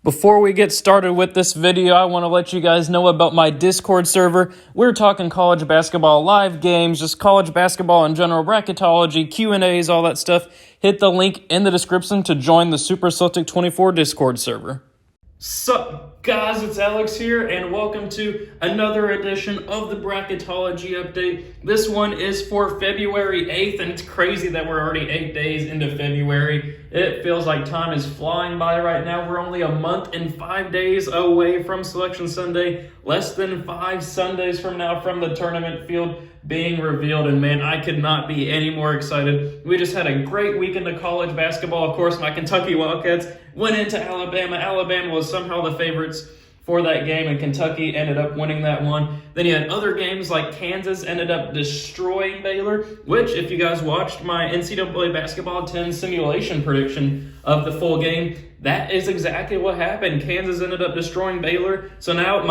Before we get started with this video, I want to let you guys know about my Discord server. We're talking college basketball live games, just college basketball in general, bracketology, Q&As, all that stuff. Hit the link in the description to join the Super Celtic 24 Discord server. Sup guys, it's Alex here, and welcome to another edition of the Bracketology update. This one is for February 8th, and it's crazy that we're already 8 days into February. It feels like time is flying by right now. We're only a month and 5 days away from Selection Sunday, less than 5 Sundays from now from the tournament field being revealed, and man, I could not be any more excited. We just had a great weekend of college basketball. Of course, my Kentucky Wildcats went into Alabama. Alabama was somehow the favorites for that game, and Kentucky ended up winning that one. Then you had other games like Kansas ended up destroying Baylor, which, if you guys watched my NCAA Basketball 10 simulation prediction of the full game, that is exactly what happened. Kansas ended up destroying Baylor. So now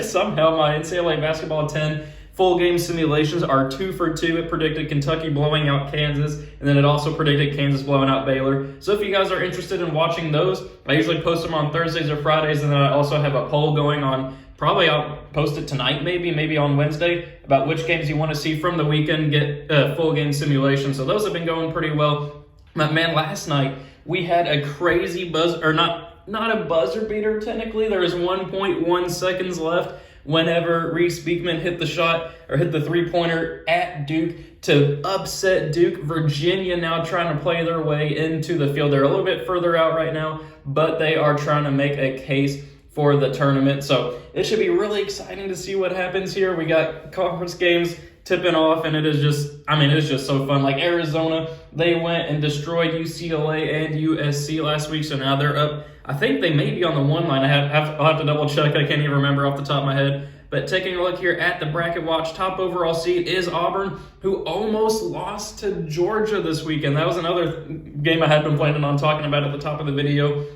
somehow my NCAA Basketball 10 full game simulations are 2 for 2. It predicted Kentucky blowing out Kansas, and then it also predicted Kansas blowing out Baylor. So if you guys are interested in watching those, I usually post them on Thursdays or Fridays, and then I also have a poll going on. Probably I'll post it tonight, maybe on Wednesday, about which games you want to see from the weekend, get full game simulations. So those have been going pretty well. But man, last night we had a crazy not a buzzer beater technically. There was 1.1 seconds left whenever Reese Beekman hit the shot or hit the three-pointer at Duke to upset Duke. Virginia now trying to play their way into the field. They're a little bit further out right now, but they are trying to make a case for the tournament. So it should be really exciting to see what happens here. We got conference games tipping off, and it's just so fun. Like Arizona, they went and destroyed UCLA and USC last week, so now they're up. I think they may be on the 1 line. I'll have to double check. I can't even remember off the top of my head. But taking a look here at the bracket watch, top overall seed is Auburn, who almost lost to Georgia this weekend. That was another game I had been planning on talking about at the top of the video.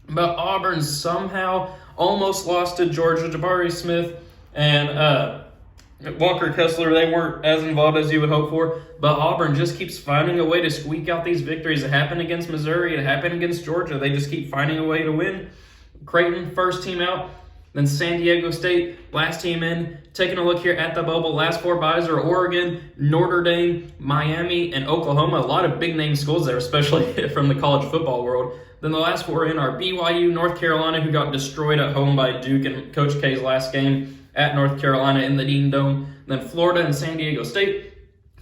But Auburn somehow almost lost to Georgia. Jabari Smith and Walker Kessler, they weren't as involved as you would hope for, but Auburn just keeps finding a way to squeak out these victories. It happened against Missouri, it happened against Georgia. They just keep finding a way to win. Creighton, first team out, then San Diego State, last team in. Taking a look here at the bubble, last 4 byes are Oregon, Notre Dame, Miami, and Oklahoma. A lot of big-name schools there, especially from the college football world. Then the last 4 in are BYU, North Carolina, who got destroyed at home by Duke in Coach K's last game at North Carolina in the Dean Dome. Then Florida and San Diego State.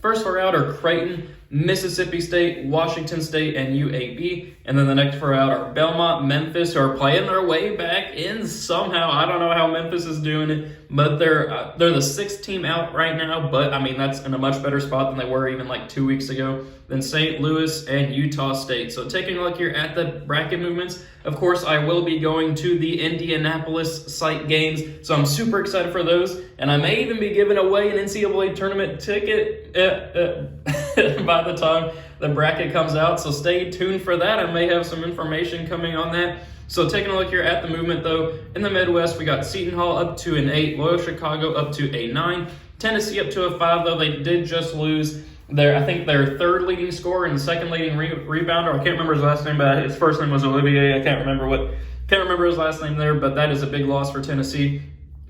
First 4 out are Creighton, Mississippi State, Washington State, and UAB. And then the next 4 out are Belmont, Memphis, who are playing their way back in somehow. I don't know how Memphis is doing it, but they're the 6th team out right now. But, that's in a much better spot than they were even like 2 weeks ago. Then St. Louis and Utah State. So taking a look here at the bracket movements, of course, I will be going to the Indianapolis site games, so I'm super excited for those. And I may even be giving away an NCAA tournament ticket by the time the bracket comes out, so stay tuned for that. I may have some information coming on that. So taking a look here at the movement, though, in the Midwest, we got Seton Hall up to an 8, Loyola Chicago up to a 9, Tennessee up to a 5, though they did just lose their 3rd leading scorer and 2nd leading rebounder. I can't remember his last name, but his first name was Olivier. I can't remember his last name there, but that is a big loss for Tennessee.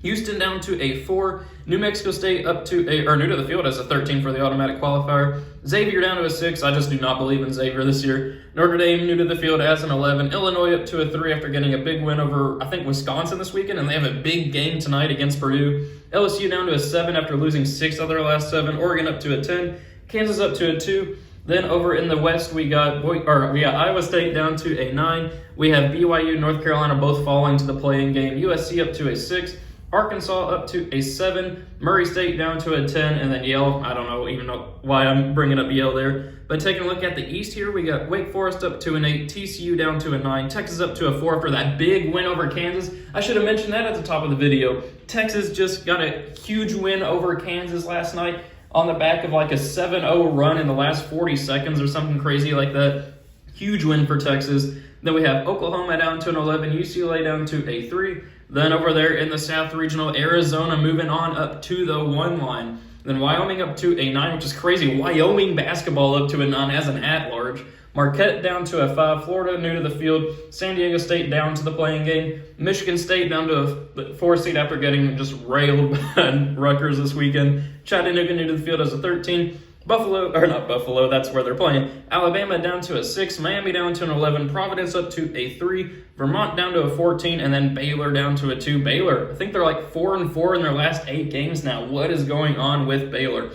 Houston down to a 4, New Mexico State up to new to the field as a 13 for the automatic qualifier. Xavier down to a 6. I just do not believe in Xavier this year. Notre Dame new to the field as an 11. Illinois up to a 3 after getting a big win over, I think, Wisconsin this weekend, and they have a big game tonight against Purdue. LSU down to a 7 after losing 6 of their last 7. Oregon up to a 10. Kansas up to a 2. Then over in the West, we got Iowa State down to a 9. We have BYU, North Carolina both falling to the play-in game. USC up to a 6. Arkansas up to a 7, Murray State down to a 10, and then Yale, I don't even know why I'm bringing up Yale there. But taking a look at the East here, we got Wake Forest up to an 8, TCU down to a 9, Texas up to a 4 after that big win over Kansas. I should have mentioned that at the top of the video. Texas just got a huge win over Kansas last night on the back of like a 7-0 run in the last 40 seconds or something crazy like that. Huge win for Texas. Then we have Oklahoma down to an 11, UCLA down to a 3. Then over there in the South Regional, Arizona moving on up to the 1 line. Then Wyoming up to a 9, which is crazy. Wyoming basketball up to a 9 as an at-large. Marquette down to a 5. Florida new to the field. San Diego State down to the playing game. Michigan State down to a 4 seed after getting just railed by Rutgers this weekend. Chattanooga new to the field as a 13. Not Buffalo, that's where they're playing. Alabama down to a 6, Miami down to an 11, Providence up to a 3, Vermont down to a 14, and then Baylor down to a 2. Baylor, I think they're like 4-4 in their last 8 games now. What is going on with Baylor?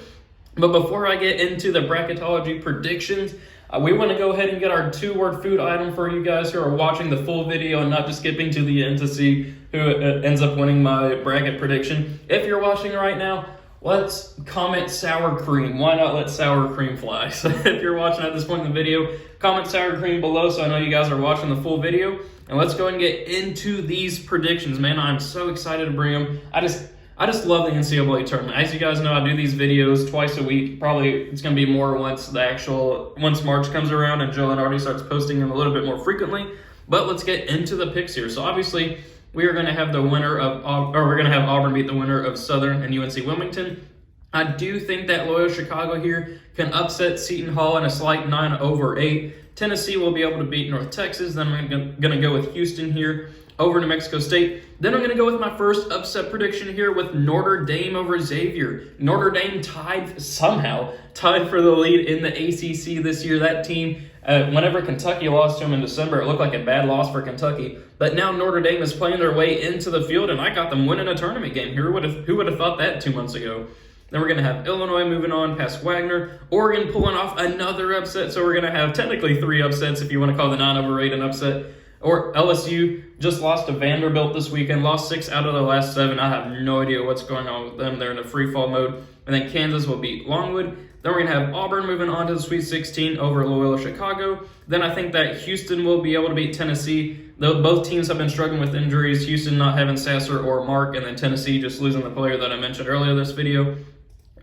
But before I get into the Bracketology predictions, we want to go ahead and get our 2-word food item for you guys who are watching the full video and not just skipping to the end to see who ends up winning my bracket prediction. If you're watching right now, let's comment sour cream. Why not let sour cream fly? So if you're watching at this point in the video, comment sour cream below so I know you guys are watching the full video. And let's go and get into these predictions, man. I'm so excited to bring them. I just love the NCAA tournament. As you guys know, I do these videos twice a week. Probably it's going to be more once March comes around and Joe Lunardi starts posting them a little bit more frequently. But let's get into the picks here. So obviously, we are going to have Auburn beat the winner of Southern and UNC Wilmington. I do think that Loyola Chicago here can upset Seton Hall in a slight 9/8. Tennessee will be able to beat North Texas. Then I'm going to go with Houston here over New Mexico State. Then I'm going to go with my first upset prediction here with Notre Dame over Xavier. Notre Dame tied for the lead in the ACC this year. That team, whenever Kentucky lost to them in December, it looked like a bad loss for Kentucky. But now Notre Dame is playing their way into the field, and I got them winning a tournament game. Who would have thought that 2 months ago? Then we're going to have Illinois moving on past Wagner. Oregon pulling off another upset. So we're going to have technically 3 upsets if you want to call the 9/8 an upset. Or LSU just lost to Vanderbilt this weekend, lost 6 out of the last 7. I have no idea what's going on with them. They're in a free fall mode. And then Kansas will beat Longwood. Then we're going to have Auburn moving on to the Sweet 16 over Loyola Chicago. Then I think that Houston will be able to beat Tennessee. Though both teams have been struggling with injuries, Houston not having Sasser or Mark, and then Tennessee just losing the player that I mentioned earlier this video.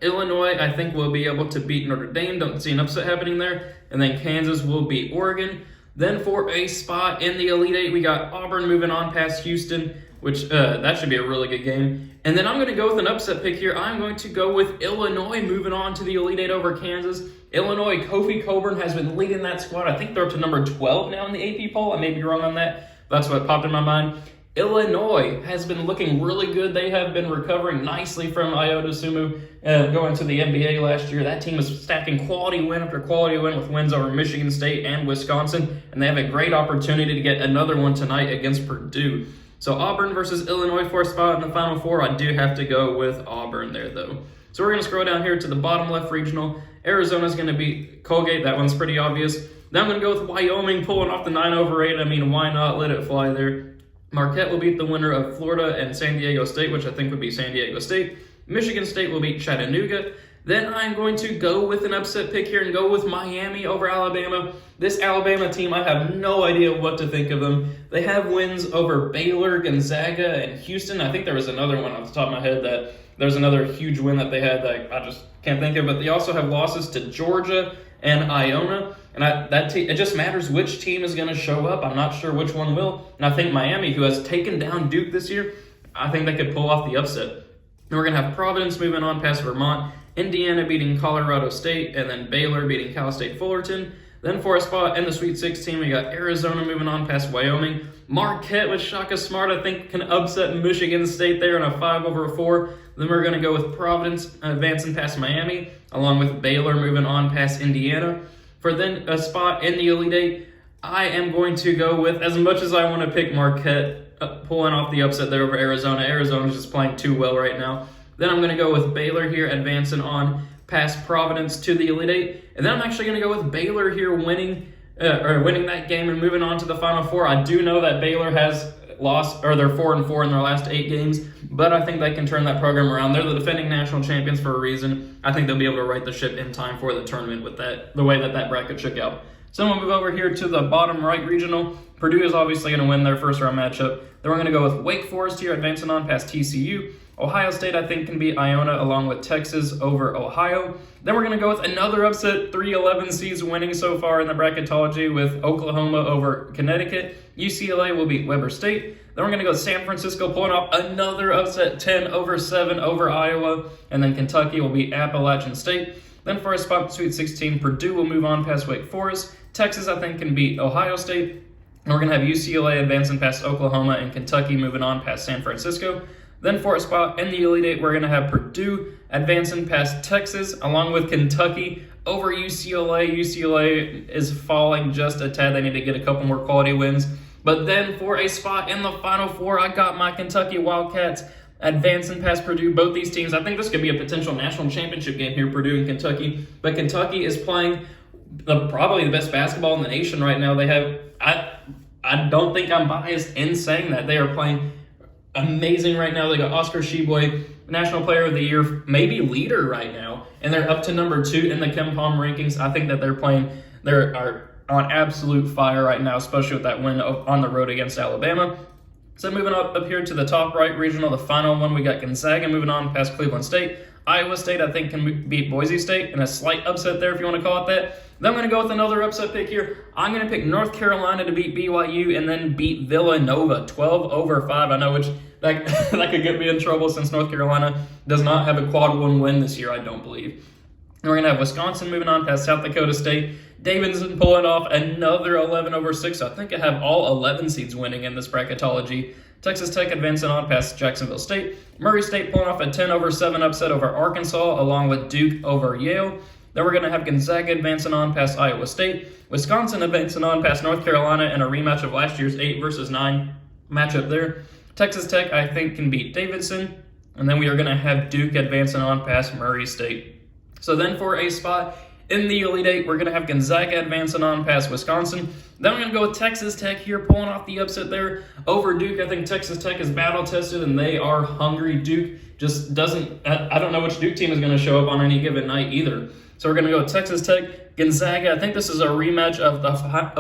Illinois, I think, will be able to beat Notre Dame. Don't see an upset happening there. And then Kansas will beat Oregon. Then for a spot in the Elite Eight, we got Auburn moving on past Houston, which that should be a really good game. And then I'm going to go with an upset pick here. I'm going to go with Illinois moving on to the Elite Eight over Kansas. Illinois, Kofi Coburn has been leading that squad. I think they're up to number 12 now in the AP poll. I may be wrong on that. That's what popped in my mind. Illinois has been looking really good. They have been recovering nicely from Iota Sumu going to the NBA last year. That team is stacking quality win after quality win with wins over Michigan State and Wisconsin, and they have a great opportunity to get another one tonight against Purdue. So Auburn versus Illinois for a spot in the Final Four. I do have to go with Auburn there, though. So we're going to scroll down here to the bottom left regional. Arizona's going to beat Colgate. That one's pretty obvious. Then I'm going to go with Wyoming pulling off the 9/8. I mean, why not let it fly there? Marquette will beat the winner of Florida and San Diego State, which I think would be San Diego State. Michigan State will beat Chattanooga. Then I'm going to go with an upset pick here and go with Miami over Alabama. This Alabama team, I have no idea what to think of them. They have wins over Baylor, Gonzaga, and Houston. I think there was another one off the top of my head that there's another huge win that they had that I just can't think of. But they also have losses to Georgia and Iona. And it just matters which team is going to show up. I'm not sure which one will. And I think Miami, who has taken down Duke this year, I think they could pull off the upset. Then we're going to have Providence moving on past Vermont, Indiana beating Colorado State, and then Baylor beating Cal State Fullerton. Then for a spot in the Sweet 16, we got Arizona moving on past Wyoming. Marquette with Shaka Smart, I think, can upset Michigan State there in a 5/4. Then we're going to go with Providence advancing past Miami, along with Baylor moving on past Indiana. For then a spot in the Elite Eight, I am going to go with, as much as I want to pick Marquette, pulling off the upset there over Arizona. Arizona's just playing too well right now. Then I'm going to go with Baylor here, advancing on past Providence to the Elite Eight. And then I'm actually going to go with Baylor here winning that game and moving on to the Final Four. I do know that Baylor has lost, or they're 4-4 in their last 8 games, but I think they can turn that program around. They're the defending national champions for a reason. I think they'll be able to right the ship in time for the tournament with the way that bracket shook out. So we'll move over here to the bottom right regional. Purdue is obviously going to win their first round matchup. Then we're going to go with Wake Forest here, advancing on past TCU. Ohio State, I think, can beat Iona along with Texas over Ohio. Then we're going to go with another upset, 3-11 seeds winning so far in the bracketology with Oklahoma over Connecticut. UCLA will beat Weber State. Then we're going to go San Francisco pulling off another upset, 10-7 over Iowa. And then Kentucky will beat Appalachian State. Then for a spot in Sweet 16, Purdue will move on past Wake Forest. Texas, I think, can beat Ohio State. And we're going to have UCLA advancing past Oklahoma and Kentucky moving on past San Francisco. Then for a spot in the Elite Eight, we're going to have Purdue advancing past Texas, along with Kentucky over UCLA. UCLA is falling just a tad. They need to get a couple more quality wins. But then for a spot in the Final Four, I got my Kentucky Wildcats advancing past Purdue. Both these teams, I think this could be a potential national championship game here, Purdue and Kentucky. But Kentucky is playing probably the best basketball in the nation right now. They have, I don't think I'm biased in saying that. They are playing amazing right now. They got Oscar Tshiebwe, National Player of the Year, maybe leader right now, and they're up to number 2 in the KenPom rankings. I think that they're on absolute fire right now, especially with that win on the road against Alabama. So moving up here to the top right regional, the final one, we got Gonzaga moving on past Cleveland State. Iowa State, I think, can beat Boise State in a slight upset there, if you want to call it that. Then I'm going to go with another upset pick here. I'm going to pick North Carolina to beat BYU and then beat Villanova 12-5. I know that could get me in trouble since North Carolina does not have a quad 1 win this year, I don't believe. And we're going to have Wisconsin moving on past South Dakota State. Davidson pulling off another 11-6. So I think I have all 11 seeds winning in this bracketology. Texas Tech advancing on past Jacksonville State. Murray State pulling off a 10-7 upset over Arkansas, along with Duke over Yale. Then we're going to have Gonzaga advancing on past Iowa State. Wisconsin advancing on past North Carolina in a rematch of last year's 8-9 matchup there. Texas Tech, I think, can beat Davidson. And then we are going to have Duke advancing on past Murray State. So then for a spot in the Elite Eight, we're going to have Gonzaga advancing on past Wisconsin. Then we're going to go with Texas Tech here, pulling off the upset there over Duke. I think Texas Tech is battle-tested, and they are hungry. Duke just doesn't – I don't know which Duke team is going to show up on any given night either. So we're going to go with Texas Tech, Gonzaga. I think this is a rematch of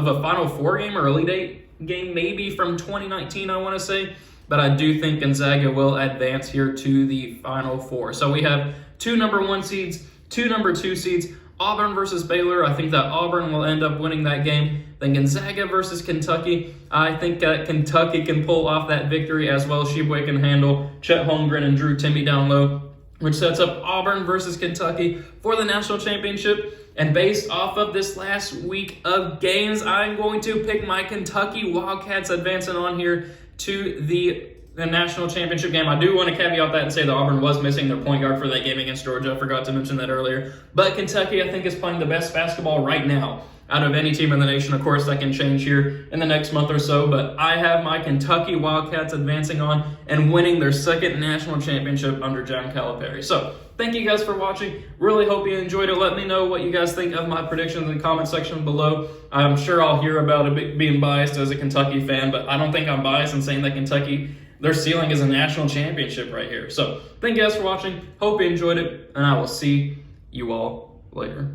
a Final Four game or Elite Eight game, maybe from 2019, I want to say. But I do think Gonzaga will advance here to the Final Four. So we have 2 number 1 seeds, 2 number 2 seeds. Auburn versus Baylor, I think that Auburn will end up winning that game. Then Gonzaga versus Kentucky, I think Kentucky can pull off that victory as well. Tshiebwe can handle Chet Holmgren and Drew Timme down low, which sets up Auburn versus Kentucky for the national championship. And based off of this last week of games, I'm going to pick my Kentucky Wildcats advancing on here to the national championship game. I do want to caveat that and say that Auburn was missing their point guard for that game against Georgia. I forgot to mention that earlier. But Kentucky, I think, is playing the best basketball right now out of any team in the nation. Of course, that can change here in the next month or so. But I have my Kentucky Wildcats advancing on and winning their second national championship under John Calipari. So thank you guys for watching. Really hope you enjoyed it. Let me know what you guys think of my predictions in the comment section below. I'm sure I'll hear about it being biased as a Kentucky fan, but I don't think I'm biased in saying that Kentucky, their ceiling is a national championship right here. So thank you guys for watching. Hope you enjoyed it, and I will see you all later.